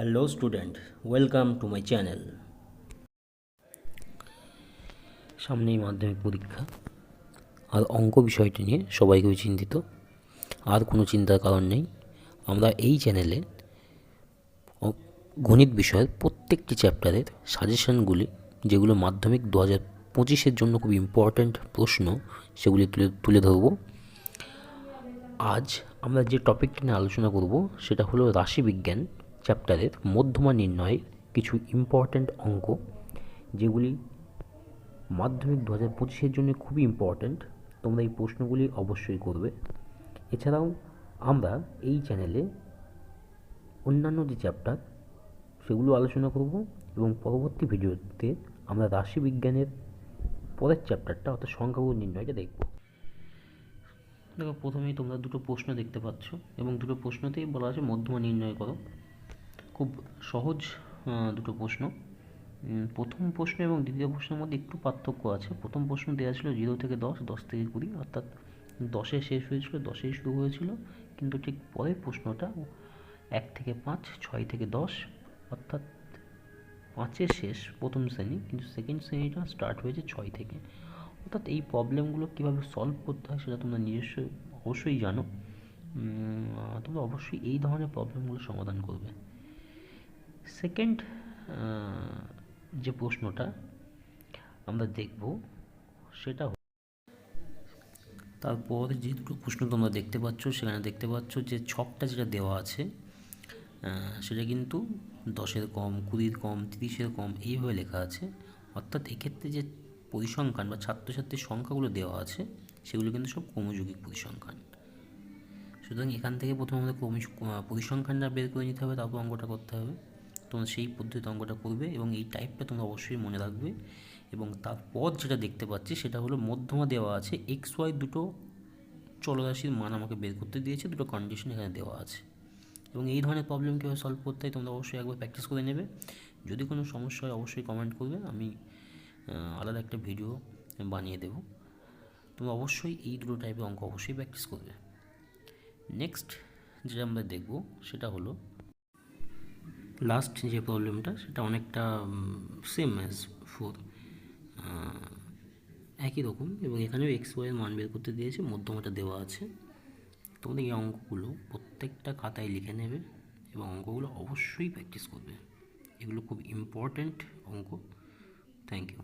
Hello student, welcome to my channel. সামনেই মাধ্যমিক পরীক্ষা, আর অঙ্ক বিষয়টি নিয়ে সবাই খুবই চিন্তিত। আর কোনো চিন্তার কারণ নেই। আমরা এই চ্যানেলে গণিত বিষয়ের প্রত্যেকটি চ্যাপ্টারের সাজেশনগুলি, যেগুলো মাধ্যমিক 2025-এর জন্য খুব ইম্পর্ট্যান্ট প্রশ্ন, সেগুলি তুলে ধরব। আজ আমরা যে টপিকটি নিয়ে আলোচনা করব সেটা হলো রাশিবিজ্ঞান চ্যাপ্টারের মধ্যমা নির্ণয়ের কিছু ইম্পর্ট্যান্ট অঙ্ক, যেগুলি মাধ্যমিক 2025-এর জন্য খুবই ইম্পর্ট্যান্ট। তোমরা এই প্রশ্নগুলি অবশ্যই করবে। এছাড়াও আমরা এই চ্যানেলে অন্যান্য যে চ্যাপ্টার সেগুলো আলোচনা করব, এবং পরবর্তী ভিডিওতে আমরা রাশিবিজ্ঞানের পরের চ্যাপ্টারটা অর্থাৎ সংখ্যাগুলো নির্ণয়টা দেখব। দেখো, প্রথমেই তোমরা দুটো প্রশ্ন দেখতে পাচ্ছ, এবং দুটো প্রশ্নতেই বলা আছে মধ্যমা নির্ণয় করো। খুব সহজ দুটো প্রশ্ন। প্রথম প্রশ্ন এবং দ্বিতীয় প্রশ্নের মধ্যে একটু পার্থক্য আছে। প্রথম প্রশ্ন দেওয়া ছিল 0 থেকে 10, 10 থেকে 20, অর্থাৎ 10-এ শেষ হয়েছিল, 10-এই শুরু হয়েছিল। কিন্তু ঠিক পরের প্রশ্নটা 1 থেকে 5, 6 থেকে 10, অর্থাৎ 5-এ শেষ প্রথম শ্রেণী, কিন্তু সেকেন্ড শ্রেণীটা স্টার্ট হয়েছে 6 থেকে। অর্থাৎ এই প্রবলেমগুলো কীভাবে সলভ করতে হয় সেটা তোমরা নিজস্ব অবশ্যই জানো। তোমরা অবশ্যই এই ধরনের প্রবলেমগুলো সমাধান করবে। সেকেন্ড যে প্রশ্নটা আমরা দেখব সেটা, তারপর যে দুটো প্রশ্ন তোমরা দেখতে পাচ্ছ, সেখানে দেখতে পাচ্ছ যে ছকটা যেটা দেওয়া আছে সেটা কিন্তু 10-এর কম, 20-এর কম, 30-এর কম এইভাবে লেখা আছে। অর্থাৎ এক্ষেত্রে যে পরিসংখ্যান বা ছাত্রছাত্রীর সংখ্যাগুলো দেওয়া আছে সেগুলো কিন্তু সব ক্রমযৌগিক পরিসংখ্যান। সুতরাং এখান থেকে প্রথমে আমাদের পরিসংখ্যানটা বের করে নিতে হবে, তারপর অঙ্কটা করতে হবে। তোমরা সেই পদ্ধতিতে অঙ্কটা করবে, এবং এই টাইপটা তোমরা অবশ্যই মনে রাখবে। এবং তারপর যেটা দেখতে পাচ্ছি সেটা হলো মধ্যমা দেওয়া আছে, এক্স ওয়াই দুটো চলরাশির মান আমাকে বের করতে দিয়েছে, দুটো কন্ডিশন এখানে দেওয়া আছে। এবং এই ধরনের প্রবলেম কীভাবে সলভ করতে হয় তোমরা অবশ্যই একবার প্র্যাকটিস করে নেবে। যদি কোনো সমস্যা হয় অবশ্যই কমেন্ট করবে, আমি আলাদা একটা ভিডিও বানিয়ে দেব। তোমরা অবশ্যই এই দুটো টাইপের অঙ্ক অবশ্যই প্র্যাকটিস করবে। নেক্সট যেটা আমরা দেখব সেটা হলো লাস্ট যে প্রবলেমটা, সেটা অনেকটা সেম অ্যাজ 4, একই রকম, এবং এখানেও এক্স ওয়াইয়ের মান বের করতে দিয়েছে, মধ্যমাটা দেওয়া আছে। তোমাদের এই অঙ্কগুলো প্রত্যেকটা খাতায় লিখে নেবে, এবং অঙ্কগুলো অবশ্যই প্র্যাকটিস করবে। এগুলো খুব ইম্পর্ট্যান্ট অঙ্ক। Thank you.